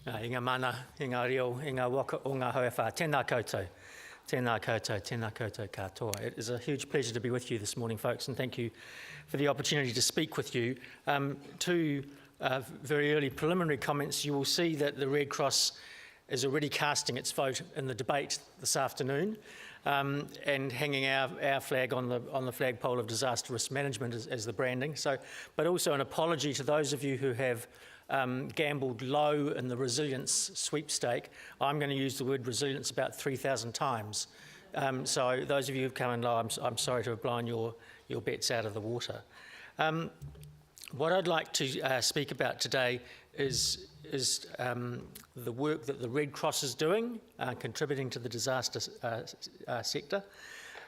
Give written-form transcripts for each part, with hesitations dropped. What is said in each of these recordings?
Inga mana, inga reo, inga waka o ngā hauwhā. Tēnā koutou. Tēnā koutou, tēnā koutou katoa. It is a huge pleasure to be with you this morning, folks, and thank you for the opportunity to speak with you. Two very early preliminary comments. You will see that the Red Cross is already casting its vote in the debate this afternoon and hanging our flag on the flagpole of disaster risk management as the branding. So, but also an apology to those of you who have gambled low in the resilience sweepstake. I'm going to use the word resilience about 3,000 times. So those of you who've come in low, I'm sorry to have blown your bets out of the water. What I'd like to speak about today is the work that the Red Cross is doing, contributing to the disaster sector.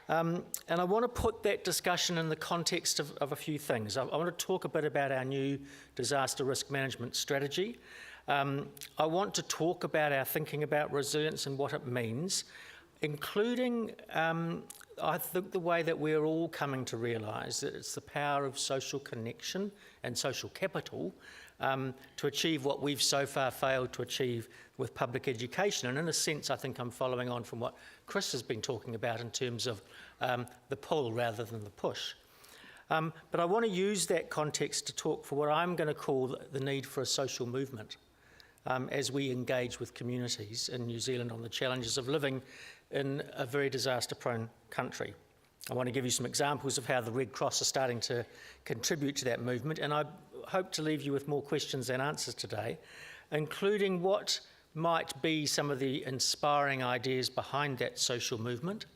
And I want to put that discussion in the context of a few things. I want to talk a bit about our new disaster risk management strategy. I want to talk about our thinking about resilience and what it means, including, I think, the way that we're all coming to realise that it's the power of social connection and social capital to achieve what we've so far failed to achieve with public education. And in a sense, I think I'm following on from what Chris has been talking about in terms of the pull rather than the push. But I want to use that context to talk for what I'm going to call the need for a social movement as we engage with communities in New Zealand on the challenges of living in a very disaster-prone country. I want to give you some examples of how the Red Cross are starting to contribute to that movement, and I hope to leave you with more questions than answers today, including what might be some of the inspiring ideas behind that social movement,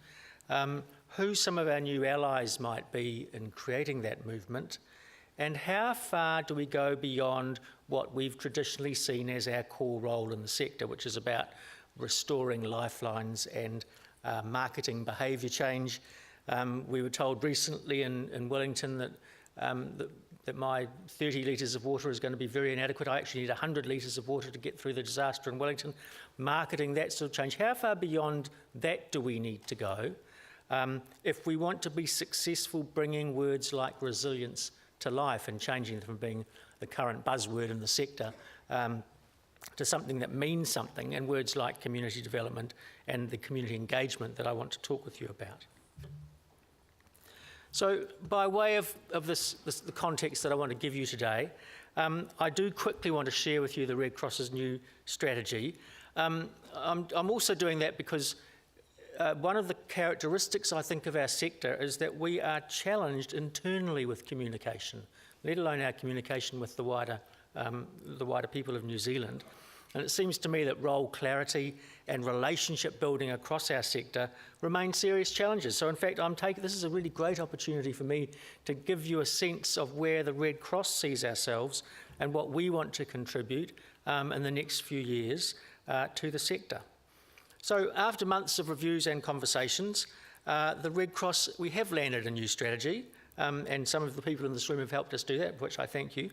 who some of our new allies might be in creating that movement, and how far do we go beyond what we've traditionally seen as our core role in the sector, which is about restoring lifelines and marketing behaviour change. We were told recently in Wellington that my 30 litres of water is going to be very inadequate. I actually need 100 litres of water to get through the disaster in Wellington. Marketing, that sort of change. How far beyond that do we need to go if we want to be successful bringing words like resilience to life and changing them from being the current buzzword in the sector to something that means something, and words like community development and the community engagement that I want to talk with you about. So by way of the context that I want to give you today, I do quickly want to share with you the Red Cross's new strategy. I'm also doing that because one of the characteristics, I think, of our sector is that we are challenged internally with communication, let alone our communication with the wider people of New Zealand. And it seems to me that role clarity and relationship building across our sector remain serious challenges. So in fact, this is a really great opportunity for me to give you a sense of where the Red Cross sees ourselves and what we want to contribute in the next few years to the sector. So after months of reviews and conversations, the Red Cross, we have landed a new strategy, and some of the people in this room have helped us do that, which I thank you.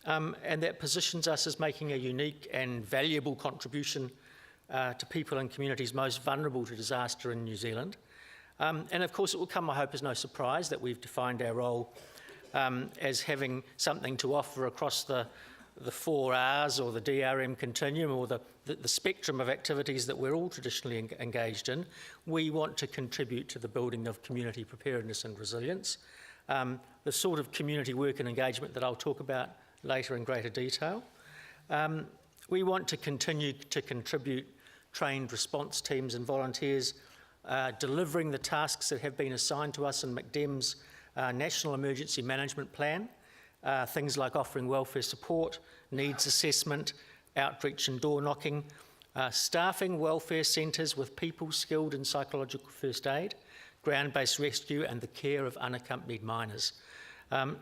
And that positions us as making a unique and valuable contribution to people and communities most vulnerable to disaster in New Zealand. And of course, it will come, I hope, as no surprise that we've defined our role as having something to offer across the 4 Rs or the DRM continuum or the spectrum of activities that we're all traditionally engaged in. We want to contribute to the building of community preparedness and resilience, the sort of community work and engagement that I'll talk about later in greater detail. We want to continue to contribute trained response teams and volunteers, delivering the tasks that have been assigned to us in MCDEM's National Emergency Management Plan, things like offering welfare support, needs assessment, outreach and door knocking, staffing welfare centres with people skilled in psychological first aid, ground-based rescue and the care of unaccompanied minors,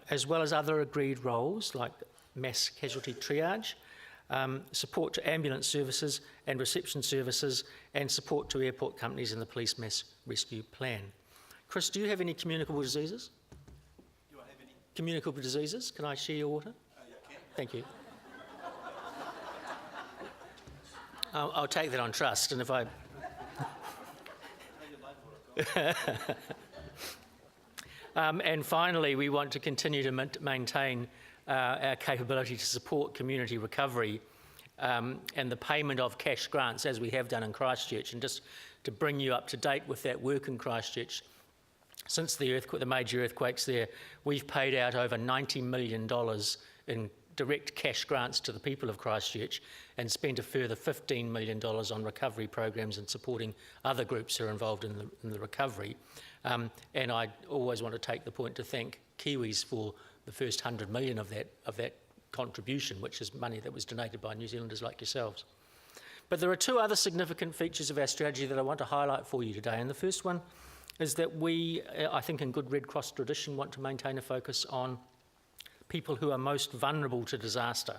as well as other agreed roles like mass casualty triage, support to ambulance services and reception services, and support to airport companies in the police mass rescue plan. Chris, do you have any communicable diseases? Do I have any? Communicable diseases? Can I share your water? You can. Thank you. I'll take that on trust, and if I... And finally, we want to continue to maintain our capability to support community recovery and the payment of cash grants, as we have done in Christchurch. And just to bring you up to date with that work in Christchurch, since the major earthquakes there, we've paid out over $90 million in direct cash grants to the people of Christchurch and spent a further $15 million on recovery programs and supporting other groups who are involved in the recovery. And I always want to take the point to thank Kiwis for the first 100 million of that contribution, which is money that was donated by New Zealanders like yourselves. But there are two other significant features of our strategy that I want to highlight for you today. And the first one is that we, I think in good Red Cross tradition, want to maintain a focus on people who are most vulnerable to disaster.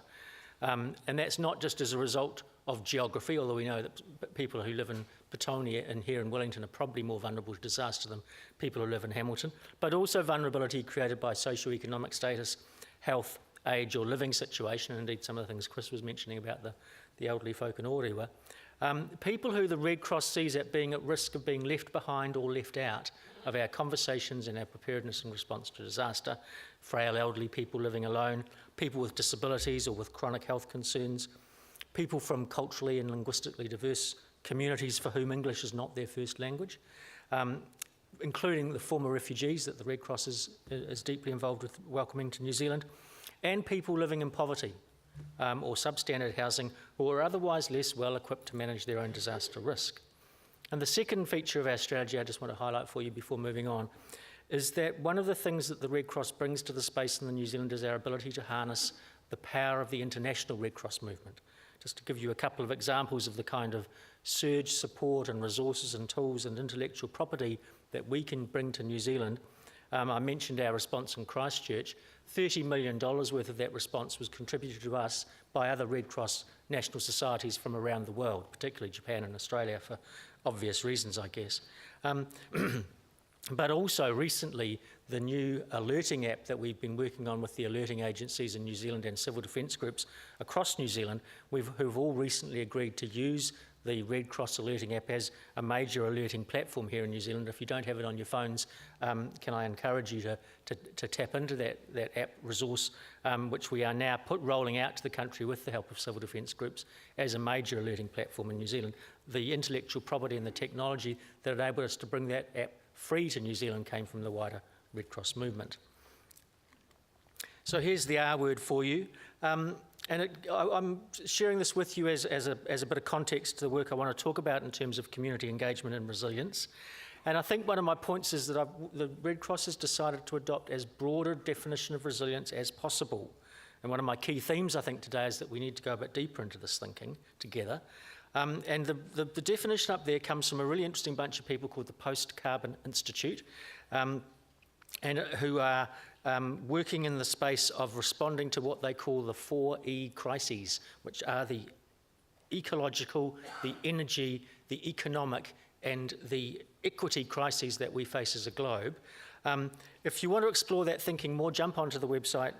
And that's not just as a result of geography, although we know that people who live in Petonia and here in Wellington are probably more vulnerable to disaster than people who live in Hamilton, but also vulnerability created by socioeconomic status, health, age or living situation, and indeed some of the things Chris was mentioning about the elderly folk in Orewa. People who the Red Cross sees at being at risk of being left behind or left out of our conversations and our preparedness and response to disaster, frail elderly people living alone, people with disabilities or with chronic health concerns, people from culturally and linguistically diverse communities for whom English is not their first language, including the former refugees that the Red Cross is deeply involved with welcoming to New Zealand, and people living in poverty or substandard housing who are otherwise less well equipped to manage their own disaster risk. And the second feature of our strategy I just want to highlight for you before moving on is that one of the things that the Red Cross brings to the space in the New Zealand is our ability to harness the power of the international Red Cross movement. Just to give you a couple of examples of the kind of surge support and resources and tools and intellectual property that we can bring to New Zealand. I mentioned our response in Christchurch. $30 million worth of that response was contributed to us by other Red Cross national societies from around the world, particularly Japan and Australia for obvious reasons, I guess. But also recently, the new alerting app that we've been working on with the alerting agencies in New Zealand and civil defence groups across New Zealand, who've all recently agreed to use the Red Cross alerting app as a major alerting platform here in New Zealand. If you don't have it on your phones, can I encourage you to tap into that app resource, which we are now rolling out to the country with the help of civil defence groups as a major alerting platform in New Zealand. The intellectual property and the technology that enabled us to bring that app free to New Zealand came from the wider Red Cross movement. So here's the R word for you. I'm sharing this with you as a bit of context to the work I want to talk about in terms of community engagement and resilience. And I think one of my points is that the Red Cross has decided to adopt as broad a definition of resilience as possible. And one of my key themes, I think, today is that we need to go a bit deeper into this thinking together. And the definition up there comes from a really interesting bunch of people called the Post-Carbon Institute, and who are working in the space of responding to what they call the 4E crises, which are the ecological, the energy, the economic, and the equity crises that we face as a globe. If you want to explore that thinking more, jump onto the website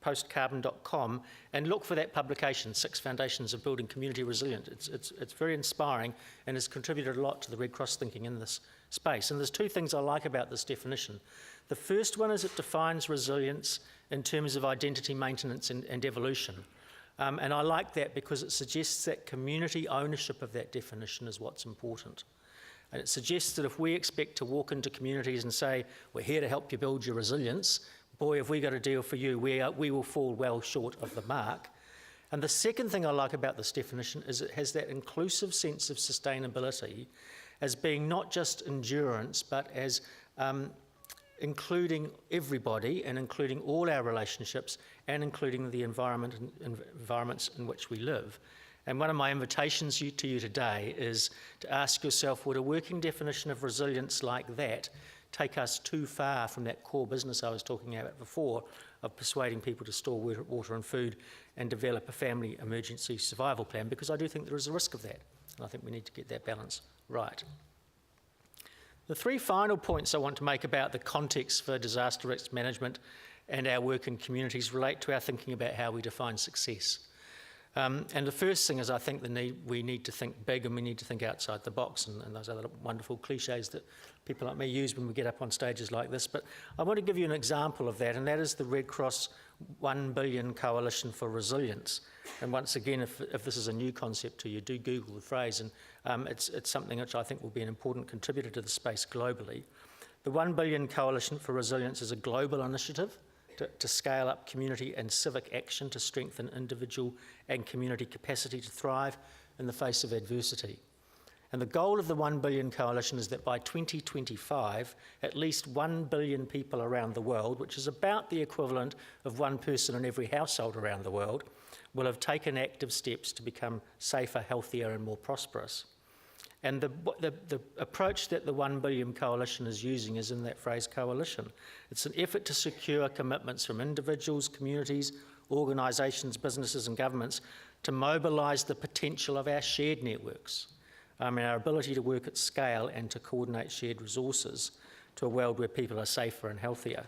postcarbon.com and look for that publication, 6 Foundations of Building Community Resilience. It's very inspiring and has contributed a lot to the Red Cross thinking in this space. And there's two things I like about this definition. The first one is it defines resilience in terms of identity maintenance and evolution. And I like that because it suggests that community ownership of that definition is what's important. And it suggests that if we expect to walk into communities and say, we're here to help you build your resilience, boy, have we got a deal for you, we will fall well short of the mark. And the second thing I like about this definition is it has that inclusive sense of sustainability as being not just endurance, but as including everybody and including all our relationships and including the environments in which we live. And one of my invitations to you today is to ask yourself, would a working definition of resilience like that take us too far from that core business I was talking about before of persuading people to store water and food and develop a family emergency survival plan? Because I do think there is a risk of that, and I think we need to get that balance right. The 3 final points I want to make about the context for disaster risk management and our work in communities relate to our thinking about how we define success. And the first thing is I think we need to think big and we need to think outside the box, and those other wonderful cliches that people like me use when we get up on stages like this. But I want to give you an example of that, and that is the Red Cross 1 Billion Coalition for Resilience. And once again, if this is a new concept to you, do Google the phrase, and it's something which I think will be an important contributor to the space globally. The 1 Billion Coalition for Resilience is a global initiative to scale up community and civic action to strengthen individual and community capacity to thrive in the face of adversity. And the goal of the 1 Billion Coalition is that by 2025, at least 1 billion people around the world, which is about the equivalent of one person in every household around the world, will have taken active steps to become safer, healthier and more prosperous. And the approach that the 1 Billion Coalition is using is in that phrase coalition. It's an effort to secure commitments from individuals, communities, organisations, businesses and governments to mobilise the potential of our shared networks, and our ability to work at scale and to coordinate shared resources to a world where people are safer and healthier.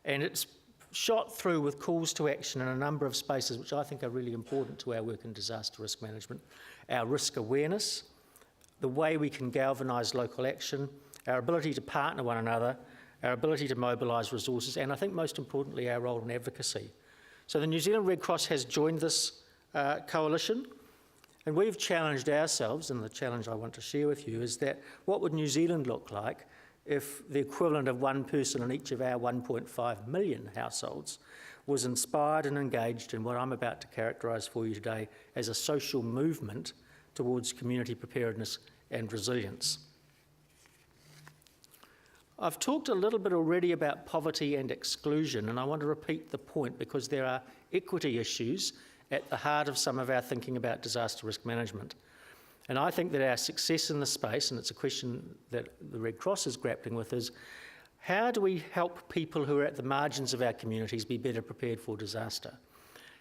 And it's shot through with calls to action in a number of spaces which I think are really important to our work in disaster risk management. Our risk awareness, the way we can galvanise local action, our ability to partner one another, our ability to mobilise resources, and I think most importantly our role in advocacy. So the New Zealand Red Cross has joined this coalition, and we've challenged ourselves, and the challenge I want to share with you is that what would New Zealand look like if the equivalent of one person in each of our 1.5 million households was inspired and engaged in what I'm about to characterise for you today as a social movement towards community preparedness and resilience. I've talked a little bit already about poverty and exclusion, and I want to repeat the point because there are equity issues at the heart of some of our thinking about disaster risk management. And I think that our success in this space, and it's a question that the Red Cross is grappling with, is how do we help people who are at the margins of our communities be better prepared for disaster?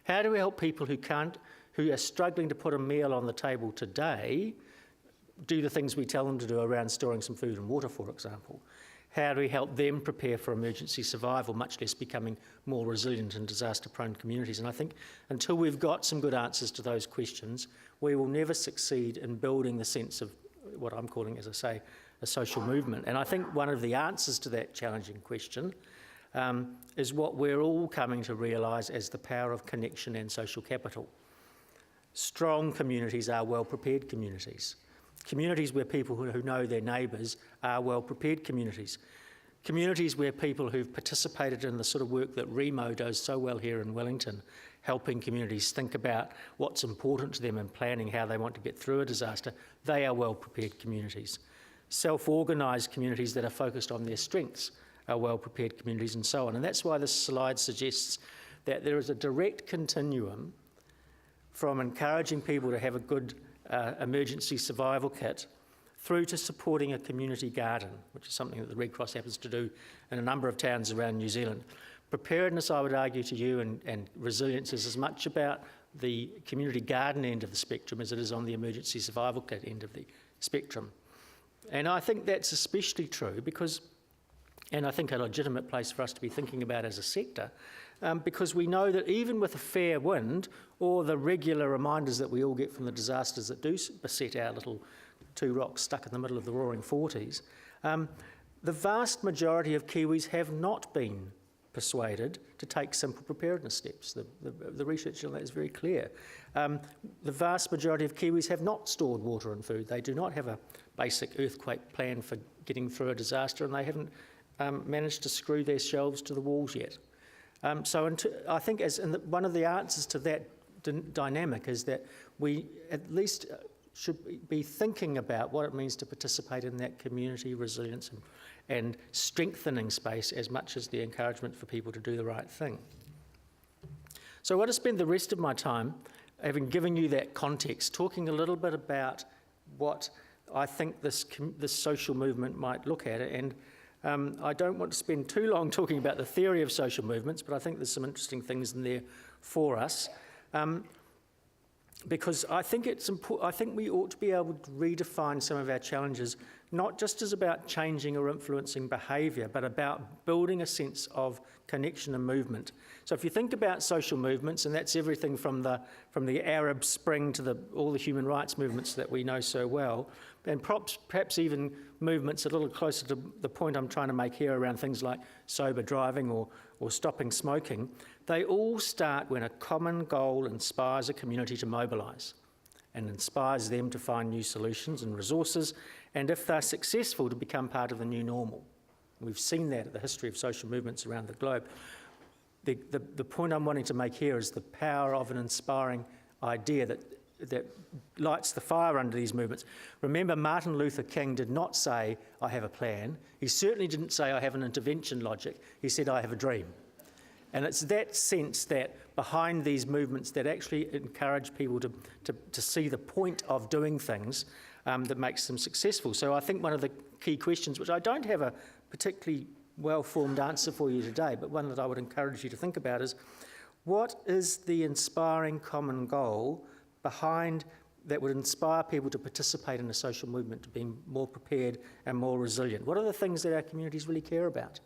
How do we help people who are struggling to put a meal on the table today do the things we tell them to do around storing some food and water, for example? How do we help them prepare for emergency survival, much less becoming more resilient in disaster-prone communities? And I think until we've got some good answers to those questions, we will never succeed in building the sense of what I'm calling, as I say, a social movement. And I think one of the answers to that challenging question is what we're all coming to realise as the power of connection and social capital. Strong communities are well-prepared communities. Communities where people who know their neighbours are well-prepared communities. Communities where people who've participated in the sort of work that Remo does so well here in Wellington, helping communities think about what's important to them and planning how they want to get through a disaster, they are well-prepared communities. Self-organised communities that are focused on their strengths are well-prepared communities, and so on. And that's why this slide suggests that there is a direct continuum from encouraging people to have a good emergency survival kit through to supporting a community garden, which is something that the Red Cross happens to do in a number of towns around New Zealand. Preparedness, I would argue to you, and resilience is as much about the community garden end of the spectrum as it is on the emergency survival kit end of the spectrum. And I think that's especially true because, and I think a legitimate place for us to be thinking about as a sector, because we know that even with a fair wind or the regular reminders that we all get from the disasters that do beset our little two rocks stuck in the middle of the roaring 40s, the vast majority of Kiwis have not been persuaded to take simple preparedness steps. The research on that is very clear. The vast majority of Kiwis have not stored water and food. They do not have a basic earthquake plan for getting through a disaster, and they haven't managed to screw their shelves to the walls yet. I think one of the answers to that dynamic is that we at least should be thinking about what it means to participate in that community resilience and strengthening space as much as the encouragement for people to do the right thing. So I want to spend the rest of my time, having given you that context, talking a little bit about what I think this social movement might look at. And I don't want to spend too long talking about the theory of social movements, but I think there's some interesting things in there for us. because I think it's important. I think we ought to be able to redefine some of our challenges, not just as about changing or influencing behaviour, but about building a sense of connection and movement. So if you think about social movements, and that's everything from the Arab Spring to all the human rights movements that we know so well, and perhaps even movements a little closer to the point I'm trying to make here around things like sober driving or stopping smoking, they all start when a common goal inspires a community to mobilise and inspires them to find new solutions and resources, and if they're successful, to become part of the new normal. We've seen that at the history of social movements around the globe. The point I'm wanting to make here is the power of an inspiring idea that lights the fire under these movements. Remember, Martin Luther King did not say, I have a plan. He certainly didn't say, I have an intervention logic. He said, I have a dream. And it's that sense that behind these movements that actually encourage people to see the point of doing things that makes them successful. So I think one of the key questions, which I don't have a particularly well-formed answer for you today, but one that I would encourage you to think about is, what is the inspiring common goal behind that would inspire people to participate in a social movement, to be more prepared and more resilient? What are the things that our communities really care about?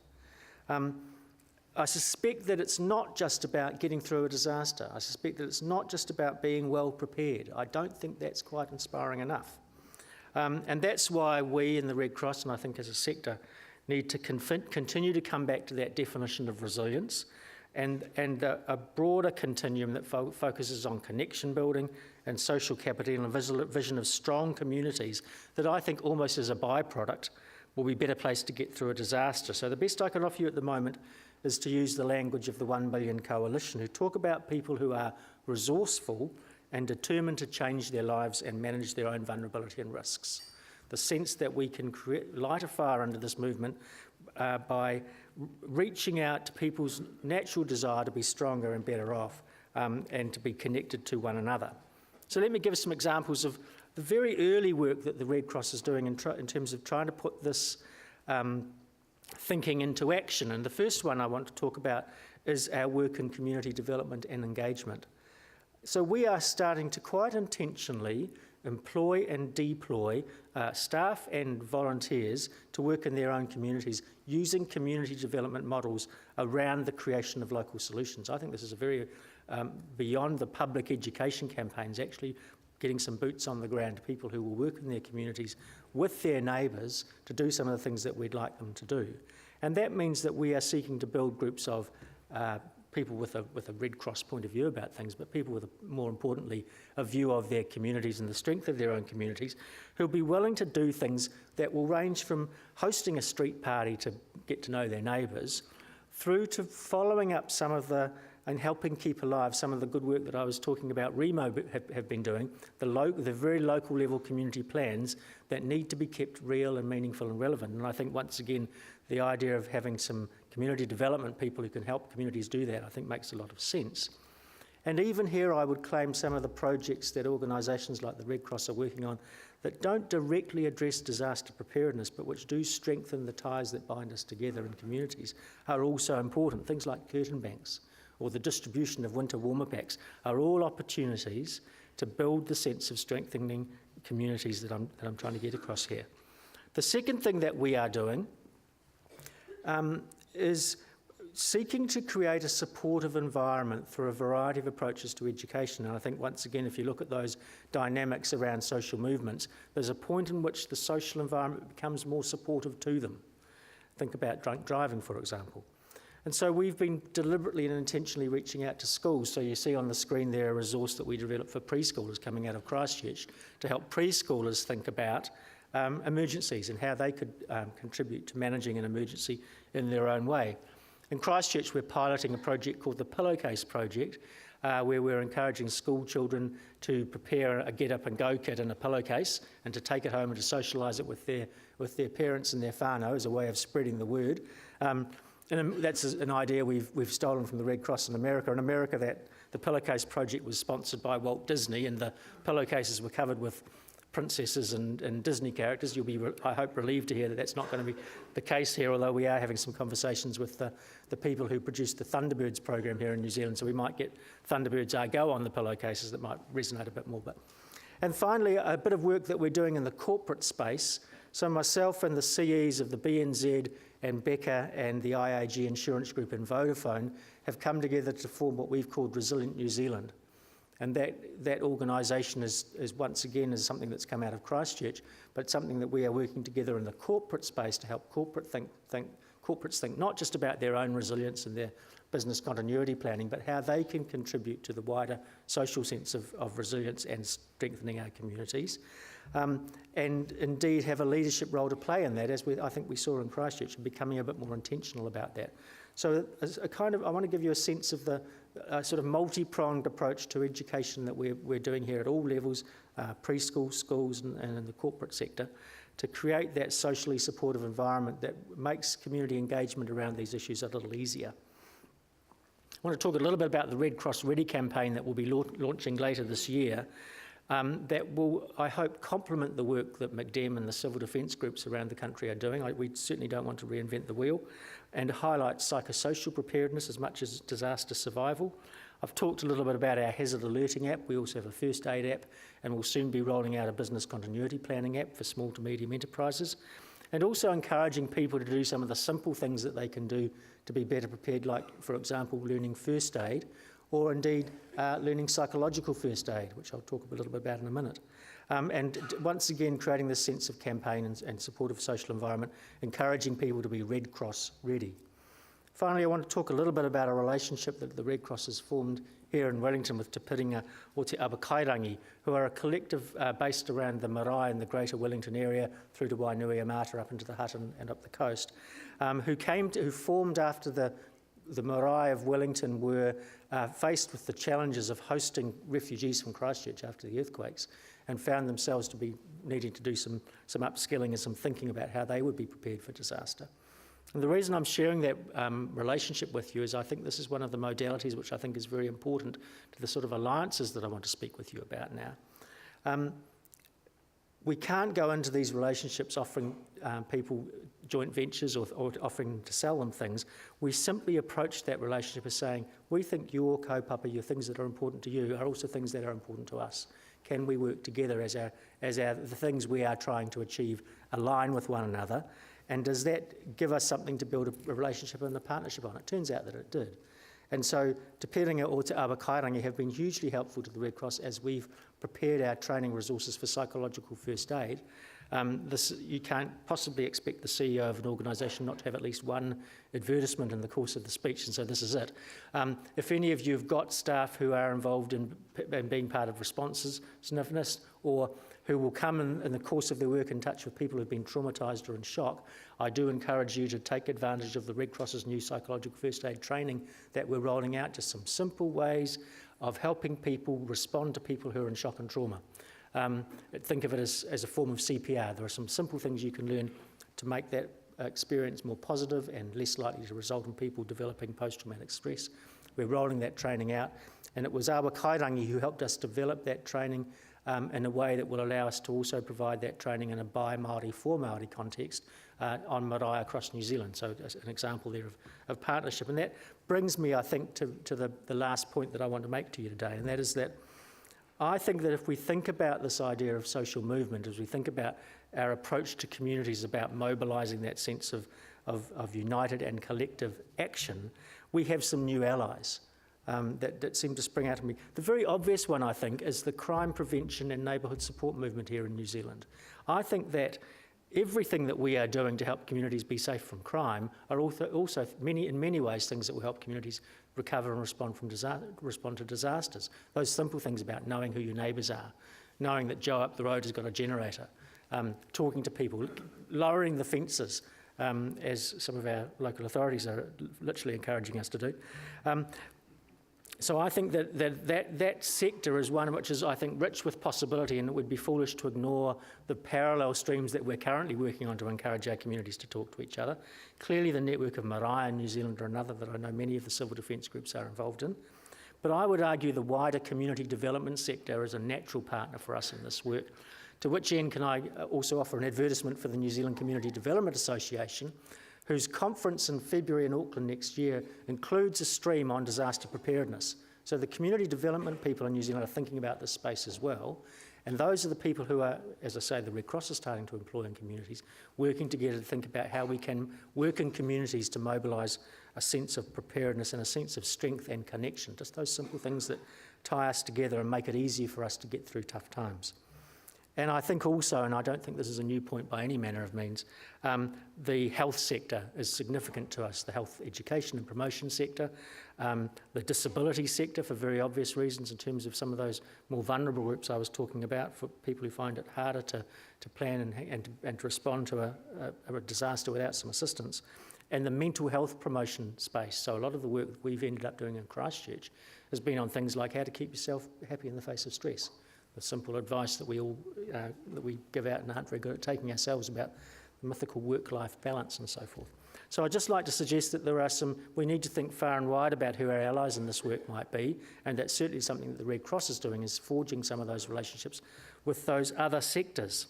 I suspect that it's not just about getting through a disaster. I suspect that it's not just about being well prepared. I don't think that's quite inspiring enough. And that's why we in the Red Cross, and I think as a sector, need to continue to come back to that definition of resilience and a broader continuum that focuses on connection building and social capital and a vision of strong communities that I think almost as a byproduct will be better placed to get through a disaster. So the best I can offer you at the moment is to use the language of the 1 Billion Coalition, who talk about people who are resourceful and determined to change their lives and manage their own vulnerability and risks. The sense that we can light a fire under this movement by reaching out to people's natural desire to be stronger and better off and to be connected to one another. So let me give some examples of the very early work that the Red Cross is doing in terms of trying to put this thinking into action. And the first one I want to talk about is our work in community development and engagement. So we are starting to quite intentionally employ and deploy staff and volunteers to work in their own communities using community development models around the creation of local solutions. I think this is a very, beyond the public education campaigns, actually getting some boots on the ground, people who will work in their communities with their neighbours to do some of the things that we'd like them to do. And that means that we are seeking to build groups of people with a Red Cross point of view about things, but people with, more importantly, a view of their communities and the strength of their own communities, who'll be willing to do things that will range from hosting a street party to get to know their neighbours, through to following up some of the and helping keep alive some of the good work that I was talking about Remo have been doing, the very local level community plans that need to be kept real and meaningful and relevant. And I think once again, the idea of having some community development people who can help communities do that, I think makes a lot of sense. And even here I would claim some of the projects that organisations like the Red Cross are working on that don't directly address disaster preparedness, but which do strengthen the ties that bind us together in communities, are also important. Things like curtain banks or the distribution of winter warmer packs are all opportunities to build the sense of strengthening communities that I'm trying to get across here. The second thing that we are doing is seeking to create a supportive environment through a variety of approaches to education. And I think once again, if you look at those dynamics around social movements, there's a point in which the social environment becomes more supportive to them. Think about drunk driving, for example. And so we've been deliberately and intentionally reaching out to schools. So you see on the screen there a resource that we developed for preschoolers coming out of Christchurch to help preschoolers think about emergencies and how they could contribute to managing an emergency in their own way. In Christchurch, we're piloting a project called the Pillowcase Project, where we're encouraging school children to prepare a get-up-and-go kit in a pillowcase and to take it home and to socialise it with their parents and their whānau as a way of spreading the word. And that's an idea we've stolen from the Red Cross in America. In America, the Pillowcase Project was sponsored by Walt Disney, and the pillowcases were covered with princesses and Disney characters. You'll be, I hope, relieved to hear that that's not going to be the case here, although we are having some conversations with the people who produced the Thunderbirds program here in New Zealand, so we might get Thunderbirds I Go on the pillowcases that might resonate a bit more. And finally, a bit of work that we're doing in the corporate space. So myself and the CEs of the BNZ and Becca and the IAG Insurance Group and Vodafone have come together to form what we've called Resilient New Zealand. And that organisation is once again is something that's come out of Christchurch, but something that we are working together in the corporate space to help corporates think not just about their own resilience and their business continuity planning, but how they can contribute to the wider social sense of resilience and strengthening our communities. And indeed have a leadership role to play in that, as I think we saw in Christchurch, and becoming a bit more intentional about that. So I want to give you a sense of the sort of multi-pronged approach to education that we're doing here at all levels, preschool, schools and in the corporate sector, to create that socially supportive environment that makes community engagement around these issues a little easier. I want to talk a little bit about the Red Cross Ready campaign that we'll be launching later this year. That will, I hope, complement the work that MCDEM and the civil defence groups around the country are doing. We certainly don't want to reinvent the wheel, and highlight psychosocial preparedness as much as disaster survival. I've talked a little bit about our hazard alerting app. We also have a first aid app, and we'll soon be rolling out a business continuity planning app for small to medium enterprises, and also encouraging people to do some of the simple things that they can do to be better prepared, like, for example, learning first aid, or indeed learning psychological first aid, which I'll talk a little bit about in a minute. And once again, creating this sense of campaign and supportive social environment, encouraging people to be Red Cross ready. Finally, I want to talk a little bit about a relationship that the Red Cross has formed here in Wellington with Te Piringa o Te Abakairangi, who are a collective based around the marae in the Greater Wellington area through to Wainui-a-Mata up into the Hutt and up the coast, who formed after the marae of Wellington were faced with the challenges of hosting refugees from Christchurch after the earthquakes, and found themselves to be needing to do some upskilling and some thinking about how they would be prepared for disaster. And the reason I'm sharing that relationship with you is I think this is one of the modalities which I think is very important to the sort of alliances that I want to speak with you about now. We can't go into these relationships offering people joint ventures or offering to sell them things. We simply approach that relationship as saying, we think your kaupapa, your things that are important to you, are also things that are important to us. Can we work together as the things we are trying to achieve align with one another? And does that give us something to build a relationship and a partnership on? It turns out that it did. And so Te Piringa o Te Abakairangi have been hugely helpful to the Red Cross as we've prepared our training resources for psychological first aid. You can't possibly expect the CEO of an organisation not to have at least one advertisement in the course of the speech, and so this is it. If any of you have got staff who are involved in being part of responses, sniffness, or who will come in the course of their work in touch with people who've been traumatised or in shock, I do encourage you to take advantage of the Red Cross's new psychological first aid training that we're rolling out, just some simple ways of helping people respond to people who are in shock and trauma. Think of it as a form of CPR. There are some simple things you can learn to make that experience more positive and less likely to result in people developing post-traumatic stress. We're rolling that training out, and it was Abakairangi who helped us develop that training in a way that will allow us to also provide that training in a by Māori, for Māori context on marae across New Zealand. So as an example there of partnership. And that brings me, I think, to the last point that I want to make to you today, and that is that I think that if we think about this idea of social movement, as we think about our approach to communities about mobilising that sense of united and collective action, we have some new allies. That seem to spring out of me. The very obvious one, I think, is the crime prevention and neighbourhood support movement here in New Zealand. I think that everything that we are doing to help communities be safe from crime are also in many ways things that will help communities recover and respond to disasters. Those simple things about knowing who your neighbours are, knowing that Joe up the road has got a generator, talking to people, lowering the fences, as some of our local authorities are literally encouraging us to do. So I think that sector is one which is, I think, rich with possibility, and it would be foolish to ignore the parallel streams that we're currently working on to encourage our communities to talk to each other. Clearly the network of marae in New Zealand are another that I know many of the civil defence groups are involved in. But I would argue the wider community development sector is a natural partner for us in this work To which end can I also offer an advertisement for the New Zealand Community Development Association, whose conference in February in Auckland next year includes a stream on disaster preparedness. So the community development people in New Zealand are thinking about this space as well. And those are the people who are, as I say, the Red Cross is starting to employ in communities, working together to think about how we can work in communities to mobilise a sense of preparedness and a sense of strength and connection, just those simple things that tie us together and make it easier for us to get through tough times. And I think also, and I don't think this is a new point by any manner of means, the health sector is significant to us, the health education and promotion sector, the disability sector for very obvious reasons in terms of some of those more vulnerable groups I was talking about, for people who find it harder to plan and to respond to a disaster without some assistance, and the mental health promotion space. So a lot of the work that we've ended up doing in Christchurch has been on things like how to keep yourself happy in the face of stress. The simple advice that we all that we give out and aren't very good at taking ourselves about the mythical work-life balance and so forth. So I'd just like to suggest that we need to think far and wide about who our allies in this work might be, and that's certainly something that the Red Cross is doing, is forging some of those relationships with those other sectors.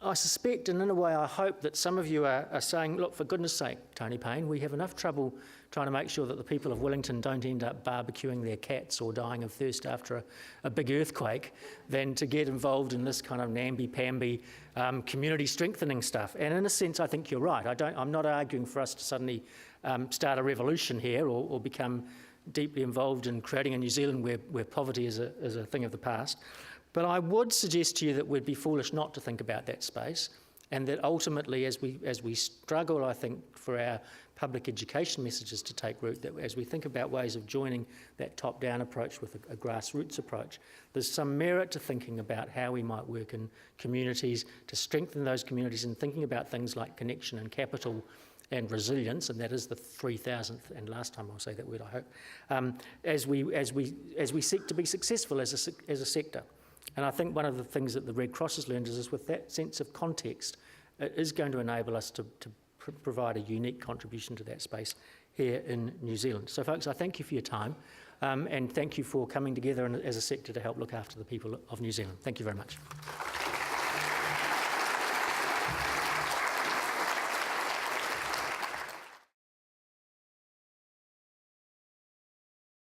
I suspect, and in a way I hope, that some of you are saying, look, for goodness sake, Tony Paine, we have enough trouble trying to make sure that the people of Wellington don't end up barbecuing their cats or dying of thirst after a big earthquake than to get involved in this kind of namby-pamby community strengthening stuff. And in a sense, I think you're right. I'm not arguing for us to suddenly start a revolution here or become deeply involved in creating a New Zealand where poverty is a thing of the past. But I would suggest to you that we'd be foolish not to think about that space, and that ultimately, as we struggle, I think, for our public education messages to take root, that as we think about ways of joining that top-down approach with a grassroots approach, there's some merit to thinking about how we might work in communities to strengthen those communities, and thinking about things like connection and capital and resilience, and that is the 3,000th and last time I'll say that word, I hope, as we seek to be successful as a sector. And I think one of the things that the Red Cross has learned is with that sense of context, it is going to enable us to provide a unique contribution to that space here in New Zealand. So folks, I thank you for your time, and thank you for coming together as a sector to help look after the people of New Zealand. Thank you very much.